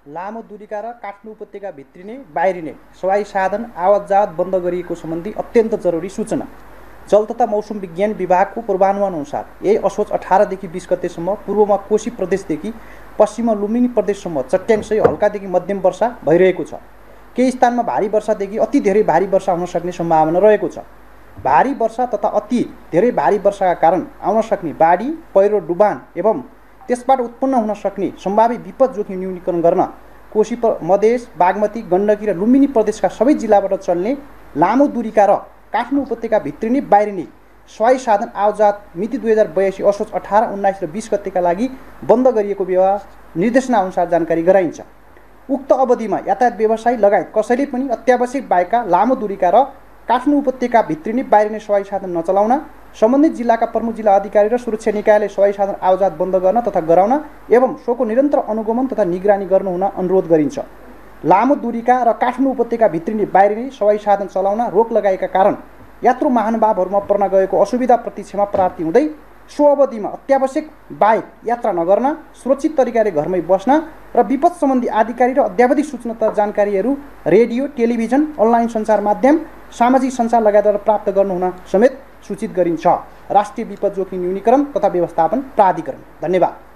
लामो दूरीका र काठमाडौँ उपत्यका भित्रिने बाहिरिने सवाई साधन आवतजावत बन्द गरिएको सम्बन्धी अत्यन्त जरुरी सूचना। जल तथा मौसम विज्ञान विभागको पूर्वानुमान अनुसार यही असोज 18 देखि 20 गतेसम्म पूर्वमा कोशी प्रदेशदेखि पश्चिममा लुम्बिनी प्रदेशसम्म चट्याङसहित हल्कादेखि मध्यम वर्षा भइरहेको छ। केही स्थानमा भारी वर्षादेखि अति धेरै भारी वर्षा हुन सक्ने सम्भावना रहेको छ। भारी वर्षा तथा अति धेरै भारी वर्षाका कारण आउन सक्ने बाढी, पहिरो, डुबान एवं त्यसबाट उत्पन्न हुन सक्ने सम्भावित विपद जोखिम न्यूनीकरण गर्न कोशी मधेस, बागमती, गण्डकी र लुम्बिनी प्रदेशका सबै जिल्लाबाट चल्ने लामो दूरीका र काठमाडौँ उपत्यका भित्रिने बाहिरिने सवाई साधन आवतजावत मिति 2082 असोज 18, 19 र 20 गतेका लागि बन्द गरिएको निर्देशना अनुसार जानकारी गराइन्छ। उक्त अवधिमा यातायात व्यवसायी लगायत कसैले पनि अत्यावश्यक बाहेकका लामो दूरीका र काठमाडौँ उपत्यका भित्रिने बाहिरिने सवाई साधन नचलाउन, सम्बन्धित जिल्लाका प्रमुख जिल्ला अधिकारी र सुरक्षा निकायले सवाई साधन आवतजावत बन्द गर्न तथा गराउन एवं सोको निरन्तर अनुगमन तथा निगरानी गर्नु हुन अनुरोध गरिन्छ। लामो दूरीका र काठमाडौँ उपत्यका भित्रिने बाहिरिने सवाई साधन चलाउन रोक लगाएका कारण यात्रु महानुभावहरूमा पर्न गएको असुविधाप्रति क्षमा प्रार्थी हुँदै सो अवधिमा अत्यावश्यक बाहेक यात्रा नगर्न, सुरक्षित तरिकाले घरमै बस्न र विपद सम्बन्धी आधिकारिक र अद्यावधिक सूचना तथा जानकारीहरू रेडियो, टेलिभिजन, अनलाइन सञ्चार माध्यम, सामाजिक सञ्चार लगायतबाट प्राप्त गर्नुहुन समेत सूचित गरिन्छ। राष्ट्रिय विपद जोखिम न्यूनीकरण तथा व्यवस्थापन प्राधिकरण। धन्यवाद।